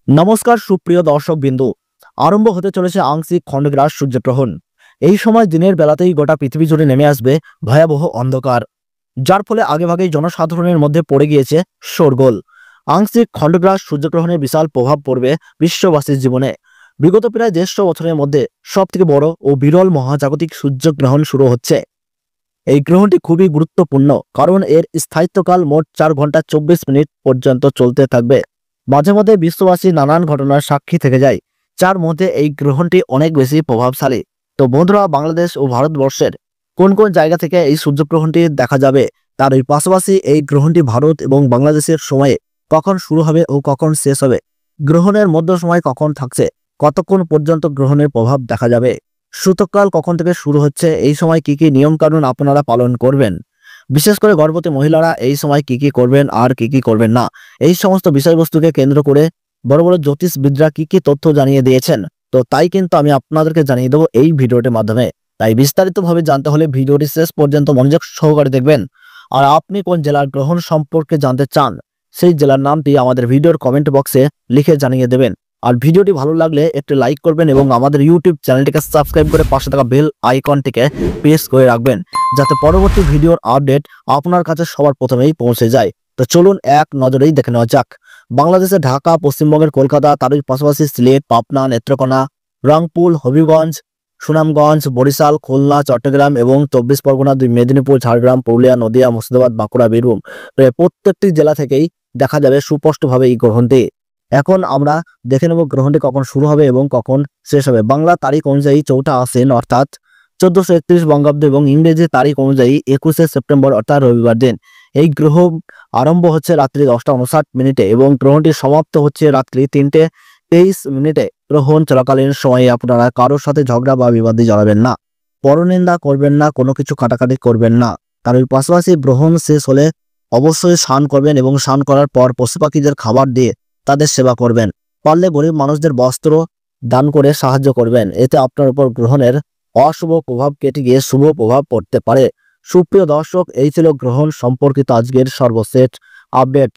নমস্কার সুপ্রিয় দর্শক বিন্দু। আরম্ভ হতে চলেছে আংশিক খণ্ডগ্রাস সূর্যগ্রহণ। এই সময় দিনের বেলাতেই গোটা পৃথিবী জুড়ে নেমে আসবে ভয়াবহ অন্ধকার, যার ফলে আগেভাগেই জনসাধারণের মধ্যে পড়ে গিয়েছে শোরগোল। আংশিক খণ্ডগ্রাস সূর্যগ্রহণের বিশাল প্রভাব পড়বে বিশ্ববাসীর জীবনে। বিগত প্রায় 150 বছরের মধ্যে সবথেকে বড় ও বিরল মহাজাগতিক সূর্যগ্রহণ শুরু হচ্ছে। এই গ্রহণটি খুবই গুরুত্বপূর্ণ, কারণ এর স্থায়িত্বকাল মোট 4 ঘন্টা 24 মিনিট পর্যন্ত চলতে থাকবে। মাঝে মধ্যে বিশ্ববাসী নানান ঘটনার সাক্ষী থেকে যায়, যার মধ্যে এই গ্রহণটি অনেক বেশি প্রভাবশালী। তো বন্ধুরা, বাংলাদেশ ও ভারতবর্ষের কোন কোন জায়গা থেকে এই সূর্যগ্রহণটি দেখা যাবে, তার এই পাশাপাশি এই গ্রহণটি ভারত এবং বাংলাদেশের সময়ে কখন শুরু হবে ও কখন শেষ হবে, গ্রহণের মধ্য সময় কখন থাকছে, কতক্ষণ পর্যন্ত গ্রহণের প্রভাব দেখা যাবে, সূতককাল কখন থেকে শুরু হচ্ছে, এই সময় কি কি নিয়ম কানুন আপনারা পালন করবেন, বিশেষ করে গর্ভবতী মহিলারা এই সময় কি কি করবেন আর কি কি করবেন না, এই সমস্ত বিষয়বস্তুকে কেন্দ্র করে বড় বড় জ্যোতিষবিদরা কি কি তথ্য জানিয়ে দিয়েছেন। তো তাই কিন্তু আমি আপনাদেরকে জানিয়ে দেবো এই ভিডিওটির মাধ্যমে। তাই বিস্তারিতভাবে জানতে হলে ভিডিওটি শেষ পর্যন্ত মনোযোগ সহকারে দেখবেন। আর আপনি কোন জেলার গ্রহণ সম্পর্কে জানতে চান, সেই জেলার নামটি আমাদের ভিডিওর কমেন্ট বক্সে লিখে জানিয়ে দেবেন। আর ভিডিওটি ভালো লাগলে একটু লাইক করবেন এবং আমাদের ইউটিউব চ্যানেলটিকে সাবস্ক্রাইব করে পাশে থাকা বেল আইকনটিকে প্রেস করে রাখবেন, যাতে পরবর্তী ভিডিওর আপডেট আপনার কাছে সবার প্রথমেই পৌঁছে যায়। তো চলুন এক নজরেই দেখে নেওয়া যাক। বাংলাদেশের ঢাকা, পশ্চিমবঙ্গের কলকাতা, তারই পাশাপাশি সিলেট, পাবনা, নেত্রকোনা, রংপুর, হবিগঞ্জ, সুনামগঞ্জ, বরিশাল, খুলনা, চট্টগ্রাম এবং 24 পরগনা, মেদিনীপুর, ঝাড়গ্রাম, পুরুলিয়া, নদিয়া, মুর্শিদাবাদ, বাঁকুড়া, বীরভূম, প্রত্যেকটি জেলা থেকেই দেখা যাবে সুস্পষ্টভাবে এই গ্রহণটি। এখন আমরা দেখে নেব গ্রহণটি কখন শুরু হবে এবং কখন শেষ হবে। বাংলা তারিখ অনুযায়ী 4 আশ্বিন অর্থাৎ 1431 বঙ্গাব্দ এবং ইংরেজি তারিখ অনুযায়ী 21 সেপ্টেম্বর অর্থাৎ রবিবার দিন এই গ্রহণ আরম্ভ হচ্ছে রাত্রি 10:59 এবং গ্রহণটি সমাপ্ত হচ্ছে রাত্রি 3:23। গ্রহণ চলাকালীন সময়ে আপনারা কারোর সাথে ঝগড়া বা বিবাদে জড়াবেন না, পরনিন্দা করবেন না, কোনো কিছু কাটাকাটি করবেন না। তার পাশাপাশি গ্রহণ শেষ হলে অবশ্যই স্নান করবেন এবং স্নান করার পর পশু পাখিদের খাবার দিয়ে তাদের সেবা করবেন। পারলে গরিব মানুষদের বস্ত্র দান করে সাহায্য করবেন, এতে আপনার উপর গ্রহণের অশুভ প্রভাব কেটে গিয়ে শুভ প্রভাব পড়তে পারে। সুপ্রিয় দর্শক, এই ছিল গ্রহণ সম্পর্কিত আজকের সর্বশেষ আপডেট।